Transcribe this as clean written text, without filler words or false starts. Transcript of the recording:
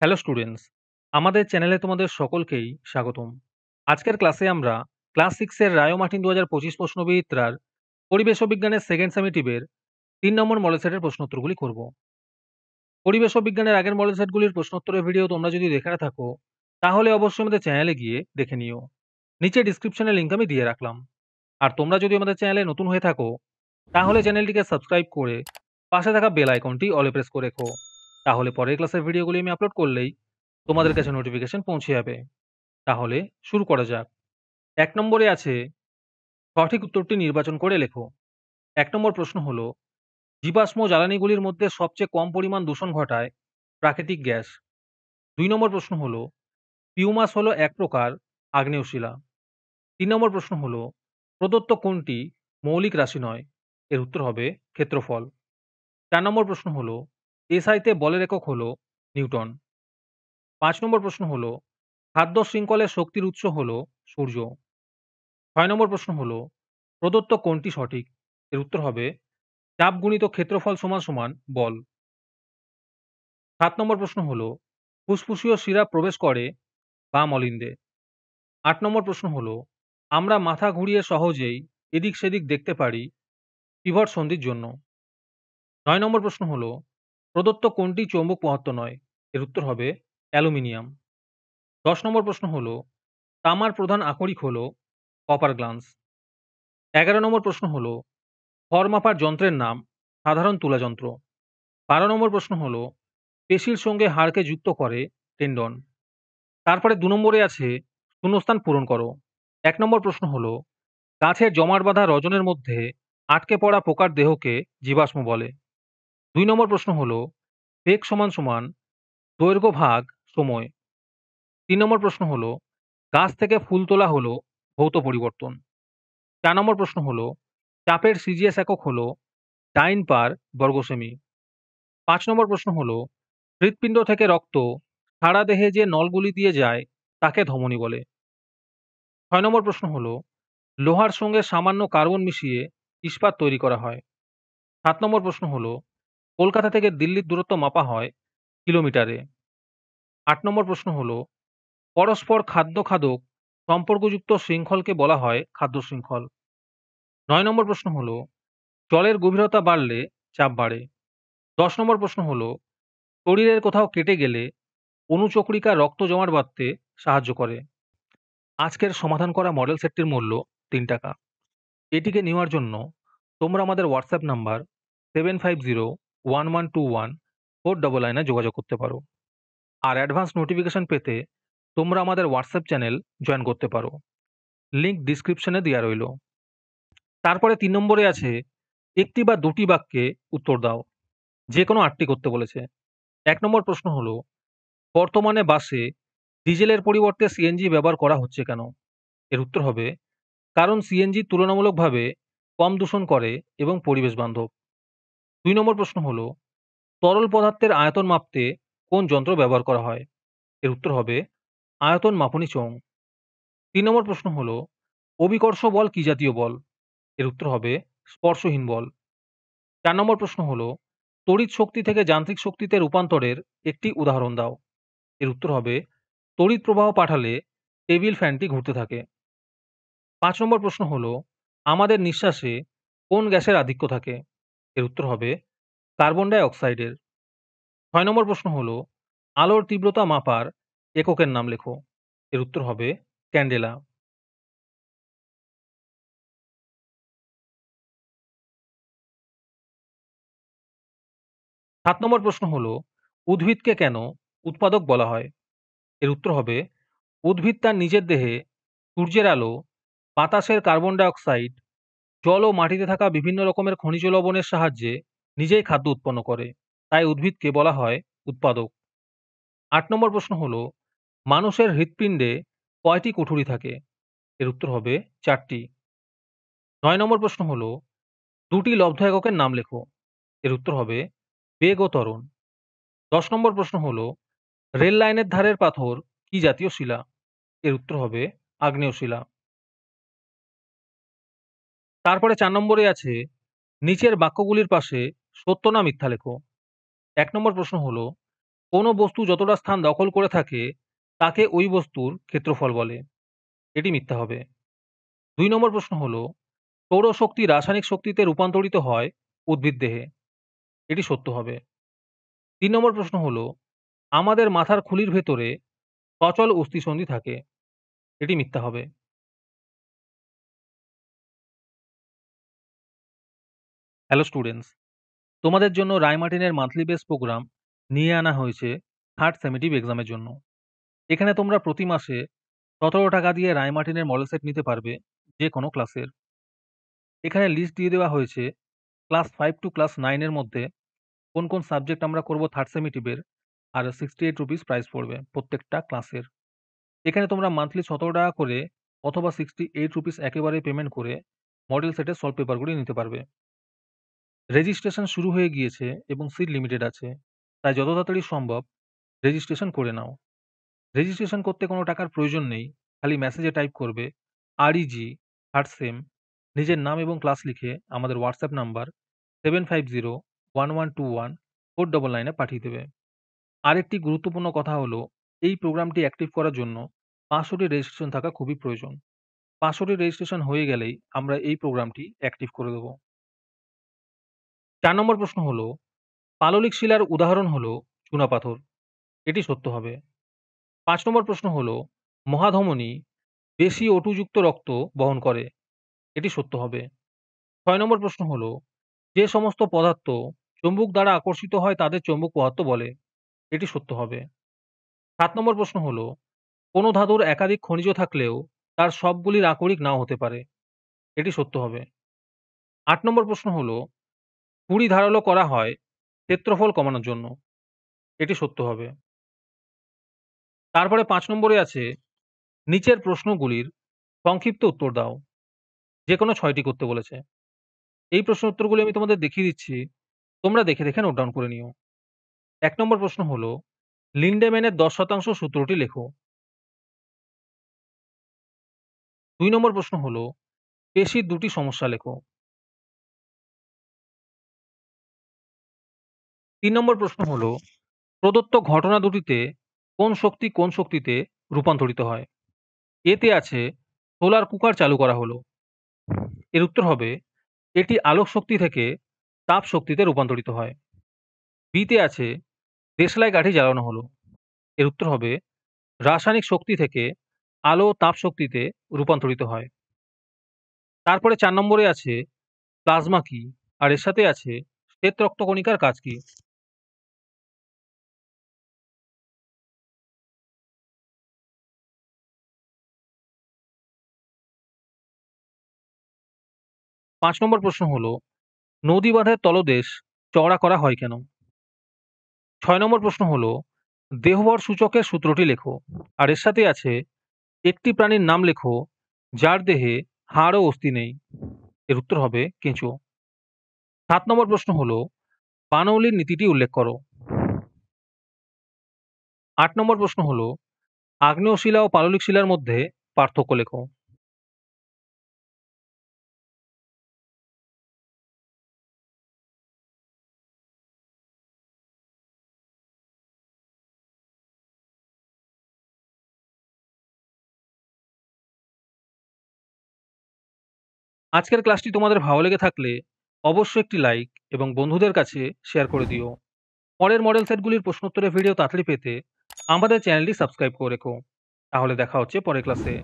Hello students, আমাদের চ্যানেলে তোমাদের সকলকেই স্বাগতম। আজকের ক্লাসে আমরা ক্লাস 6 এর রায় ও মার্টিন ২০২৫ প্রশ্নবিচিত্রার পরিবেশ ও বিজ্ঞানের সেকেন্ড সামেটিভের ৩ নম্বর মডেল সেটের প্রশ্নোত্তরগুলি করব। পরিবেশ ও বিজ্ঞানের আগের মডেল সেটগুলির প্রশ্নোত্তরের ভিডিও তোমরা যদি দেখে না থাকো, তাহলে অবশ্যই আমাদের চ্যানেলে গিয়ে দেখে নিও। নিচে ডিসক্রিপশনে লিঙ্ক আমি দিয়ে রাখলাম। আর তোমরা যদি আমাদের চ্যানেলে নতুন হয়ে থাকো, তাহলে চ্যানেলটিকে সাবস্ক্রাইব করে পাশে থাকা বেল আইকনটি অলে প্রেস করে রেখো। তাহলে পরের ক্লাসের ভিডিওগুলি আমি আপলোড করলেই তোমাদের কাছে নোটিফিকেশন পৌঁছে যাবে। তাহলে শুরু করা যাক। ১ নম্বরে আছে, সঠিক উত্তরটি নির্বাচন করে লেখো। ১ নম্বর প্রশ্ন হলো, জীবাশ্ম জ্বালানিগুলির মধ্যে সবচেয়ে কম পরিমাণ দূষণ ঘটায় প্রাকৃতিক গ্যাস। ২ নম্বর প্রশ্ন হলো, পিউমাস হলো এক প্রকার আগ্নেয় শিলা। ৩ নম্বর প্রশ্ন হলো, প্রদত্ত কোনটি মৌলিক রাশি নয়? এর উত্তর হবে ক্ষেত্রফল। ৪ নম্বর প্রশ্ন হলো, এসআইতে বলের একক হলো নিউটন। ৫ নম্বর প্রশ্ন হলো, খাদ্য শৃঙ্খলের শক্তির উৎস হলো সূর্য। ৬ নম্বর প্রশ্ন হলো, প্রদত্ত কোনটি সঠিক? এর উত্তর হবে চাপ গুণিত ক্ষেত্রফল সমান সমান বল। ৭ নম্বর প্রশ্ন হলো, ফুসফুসীয় শিরা প্রবেশ করে বাম অলিন্দে। ৮ নম্বর প্রশ্ন হলো, আমরা মাথা ঘুরিয়ে সহজেই এদিক সেদিক দেখতে পারি পিভট সন্ধির জন্য। ৯ নম্বর প্রশ্ন হলো, প্রদত্ত কোনটি চৌম্বক পদার্থ নয়? এর উত্তর হবে অ্যালুমিনিয়াম। ১০ নম্বর প্রশ্ন হলো, তামার প্রধান আকরিক হলো কপার গ্লান্স। ১১ নম্বর প্রশ্ন হলো, ভর মাপার যন্ত্রের নাম সাধারণ তুলা যন্ত্র। ১২ নম্বর প্রশ্ন হলো, পেশির সঙ্গে হাড়কে যুক্ত করে টেন্ডন। তারপরে ২ নম্বরে আছে, শূন্যস্থান পূরণ করো। ১ নম্বর প্রশ্ন হলো, গাছের জমাট বাঁধা রজনের মধ্যে আটকে পড়া পোকার দেহকে জীবাশ্ম বলে। ২ নম্বর প্রশ্ন হলো, বেগ সমান সমান দৈর্ঘ্য ভাগ সময়। ৩ নম্বর প্রশ্ন হলো, গাছ থেকে ফুল তোলা হলো ভৌত পরিবর্তন। ৪ নম্বর প্রশ্ন হলো, চাপের সিজিএস একক হলো ডাইন পার বর্গ সেমি। ৫ নম্বর প্রশ্ন হলো, হৃৎপিণ্ড থেকে রক্ত সারা দেহে যে নলগুলি দিয়ে যায় তাকে ধমনী বলে। ৬ নম্বর প্রশ্ন হলো, লোহার সঙ্গে সামান্য কার্বন মিশিয়ে ইস্পাত তৈরি করা হয়। ৭ নম্বর প্রশ্ন হলো, কলকাতা থেকে দিল্লির দূরত্ব মাপা হয় কিলোমিটারে। ৮ নম্বর প্রশ্ন হলো, পরস্পর খাদ্য খাদক সম্পর্কযুক্ত শৃঙ্খলকে বলা হয় খাদ্য শৃঙ্খল। ৯ নম্বর প্রশ্ন হলো, জলের গভীরতা বাড়লে চাপ বাড়ে। ১০ নম্বর প্রশ্ন হলো, শরীরের কোথাও কেটে গেলে অনুচক্রিকা রক্ত জমাট বাঁধতে সাহায্য করে। আজকের সমাধান করা মডেল সেটটির মূল্য ৩ টাকা। এটিকে নেওয়ার জন্য তোমরা আমাদের হোয়াটসঅ্যাপ নাম্বার 7501121499 যোগাযোগ করতে পারো। আর অ্যাডভান্স নোটিফিকেশন পেতে তোমরা আমাদের হোয়াটসঅ্যাপ চ্যানেল জয়েন করতে পারো। লিংক ডিসক্রিপশনে দেওয়া রইল। তারপরে ৩ নম্বরে আছে, একটি বা দুটি বাক্যে উত্তর দাও। যে কোনো ৮টি করতে বলেছে। ১ নম্বর প্রশ্ন হলো, বর্তমানে বাসে ডিজেলের পরিবর্তে সিএনজি ব্যবহার করা হচ্ছে কেন? এর উত্তর হবে, কারণ সিএনজি তুলনামূলকভাবে কম দূষণ করে এবং পরিবেশ বান্ধব। ২ নম্বর প্রশ্ন হলো, তরল পদার্থের আয়তন মাপতে কোন যন্ত্র ব্যবহার করা হয়? এর উত্তর হবে আয়তন মাপনী চোঙ। ৩ নম্বর প্রশ্ন হলো, অভিকর্ষ বল কি জাতীয় বল? এর উত্তর হবে স্পর্শহীন বল। ৪ নম্বর প্রশ্ন হলো, তড়িৎ শক্তি থেকে যান্ত্রিক শক্তিতে রূপান্তরের একটি উদাহরণ দাও। এর উত্তর হবে, তড়িৎ প্রবাহ পাঠালে টেবিল ফ্যানটি ঘুরতে থাকে। ৫ নম্বর প্রশ্ন হলো, আমাদের নিঃশ্বাসে কোন গ্যাসের আধিক্য থাকে? এর উত্তর হবে কার্বন ডাই অক্সাইডের। ৬ নম্বর প্রশ্ন হলো, আলোর তীব্রতা মাপার এককের নাম লেখো। এর উত্তর হবে ক্যান্ডেলা। সাত নম্বর প্রশ্ন হলো, উদ্ভিদকে কেন উৎপাদক বলা হয়? এর উত্তর হবে, উদ্ভিদ তার নিজের দেহে সূর্যের আলো, বাতাসের কার্বন ডাই অক্সাইড, জল ও মাটিতে থাকা বিভিন্ন রকমের খনিজ লবণের সাহায্যে নিজেই খাদ্য উৎপন্ন করে। তাই উদ্ভিদকে বলা হয় উৎপাদক। ৮ নম্বর প্রশ্ন হলো, মানুষের হৃৎপিণ্ডে কয়টি কুঠুরি থাকে? এর উত্তর হবে ৪টি। ৯ নম্বর প্রশ্ন হলো, দুটি লব্ধ এককের নাম লেখো। এর উত্তর হবে বেগ ও ত্বরণ। ১০ নম্বর প্রশ্ন হলো, রেল লাইনের ধারের পাথর কি জাতীয় শিলা? এর উত্তর হবে আগ্নেয় শিলা। তারপরে ৪ নম্বরে আছে, নিচের বাক্যগুলির পাশে সত্য না মিথ্যা লেখো। ১ নম্বর প্রশ্ন হলো, কোনো বস্তু যতটা স্থান দখল করে থাকে তাকে ওই বস্তুর ক্ষেত্রফল বলে। এটি মিথ্যা হবে। ২ নম্বর প্রশ্ন হলো, সৌরশক্তি রাসায়নিক শক্তিতে রূপান্তরিত হয় উদ্ভিদ দেহে। এটি সত্য হবে। ৩ নম্বর প্রশ্ন হলো, আমাদের মাথার খুলির ভেতরে সচল অস্থিসন্ধি থাকে। এটি মিথ্যা হবে। হ্যালো স্টুডেন্টস, তোমাদের জন্য রায়মার্টিনের মান্থলি বেস প্রোগ্রাম নিয়ে আনা হয়েছে থার্ড সেমেটিভ এক্সামের জন্য। এখানে তোমরা প্রতি মাসে ১৭ টাকা দিয়ে রায়মার্টিনের মডেল সেট নিতে পারবে যে কোনো ক্লাসের। এখানে লিস্ট দিয়ে দেওয়া হয়েছে ক্লাস 5 টু ক্লাস 9 এর মধ্যে কোন কোন সাবজেক্ট আমরা করব থার্ড সেমেটিভের, আর 68 রুপিস প্রাইস পড়বে প্রত্যেকটা ক্লাসের। এখানে তোমরা মান্থলি ১৭ টাকা করে অথবা 68 রুপিস একেবারে পেমেন্ট করে মডেল সেটের সলভ পেপারগুলি নিতে পারবে। রেজিস্ট্রেশন শুরু হয়ে গিয়েছে এবং সিট লিমিটেড আছে, তাই যত তাড়াতাড়ি সম্ভব রেজিস্ট্রেশন করে নাও। রেজিস্ট্রেশন করতে কোনো টাকার প্রয়োজন নেই, খালি মেসেজে টাইপ করবে REG থার্ড সেম, নিজের নাম এবং ক্লাস লিখে আমাদের হোয়াটসঅ্যাপ নাম্বার 7501121499 পাঠিয়ে দেবে। আরেকটি গুরুত্বপূর্ণ কথা হলো, এই প্রোগ্রামটি অ্যাক্টিভ করার জন্য 500টি রেজিস্ট্রেশন থাকা খুবই প্রয়োজন। 500টি রেজিস্ট্রেশন হয়ে গেলেই আমরা এই প্রোগ্রামটি অ্যাক্টিভ করে দেব। ৪ নম্বর প্রশ্ন হলো, পাললিক শিলার উদাহরণ হলো চুনাপাথর। এটি সত্য হবে। ৫ নম্বর প্রশ্ন হলো, মহাধমনী বেশি অটুযুক্ত রক্ত বহন করে। এটি সত্য হবে। ৬ নম্বর প্রশ্ন হলো, যে সমস্ত পদার্থ চুম্বক দ্বারা আকর্ষিত হয় তাদের চৌম্বক পদার্থ বলে। এটি সত্য হবে। ৭ নম্বর প্রশ্ন হলো, কোনো ধাতুর একাধিক খনিজ থাকলেও তার সবগুলির আকরিক নাও হতে পারে। এটি সত্য হবে। ৮ নম্বর প্রশ্ন হলো, পুরি ধারালো করা হয় ক্ষেত্রফল কমানোর জন্য। এটি সত্য হবে। তারপরে ৫ নম্বরে আছে, নিচের প্রশ্নগুলির সংক্ষিপ্ত উত্তর দাও। যেকোনো ৬টি করতে বলেছে। এই প্রশ্নের উত্তরগুলি আমি তোমাদের দেখিয়ে দিচ্ছি। তোমরা দেখে, দেখে নোট ডাউন করে নিও। ১ নম্বর প্রশ্ন হলো, লিন্ডেম্যানের ১০% সূত্রটি লেখো। ২ নম্বর প্রশ্ন হলো, পেশির ২টি সমস্যা লেখো। ৩ নম্বর প্রশ্ন হলো, প্রদত্ত ঘটনা দুটিতে কোন শক্তি কোন শক্তিতে রূপান্তরিত হয়? এতে আছে সোলার কুকার চালু করা হলো। এর উত্তর হবে, এটি আলোক শক্তি থেকে তাপ শক্তিতে রূপান্তরিত হয়। বিতে আছে দেশলাই কাঠি জ্বালানো হলো। এর উত্তর হবে, রাসায়নিক শক্তি থেকে আলো ও তাপ শক্তিতে রূপান্তরিত হয়। তারপরে ৪ নম্বরে আছে প্লাজমা কি, আর এর সাথে আছে শ্বেত রক্তকণিকার কাজ কি। ৫ নম্বর প্রশ্ন হলো, নদী বাঁধের তলদেশ চওড়া করা হয় কেন? ৬ নম্বর প্রশ্ন হলো, দেহবর সূচকের সূত্রটি লেখো। আর এর সাথে আছে একটি প্রাণীর নাম লেখো যার দেহে হাড় ও অস্থি নেই। এর উত্তর হবে কেঁচো। ৭ নম্বর প্রশ্ন হলো, বানৌলির নীতিটি উল্লেখ করো। ৮ নম্বর প্রশ্ন হলো, আগ্নেয় শিলা ও পাললিক শিলার মধ্যে পার্থক্য লেখো। আজকের ক্লাসটি তোমাদের ভালো লেগে থাকলে অবশ্যই একটি লাইক এবং বন্ধুদের কাছে শেয়ার করে দিও। পরের মডেল সেটগুলির প্রশ্নোত্তরের ভিডিও তাড়াতাড়ি পেতে আমাদের চ্যানেলটি সাবস্ক্রাইব করে রেখো। তাহলে দেখা হচ্ছে পরের ক্লাসে।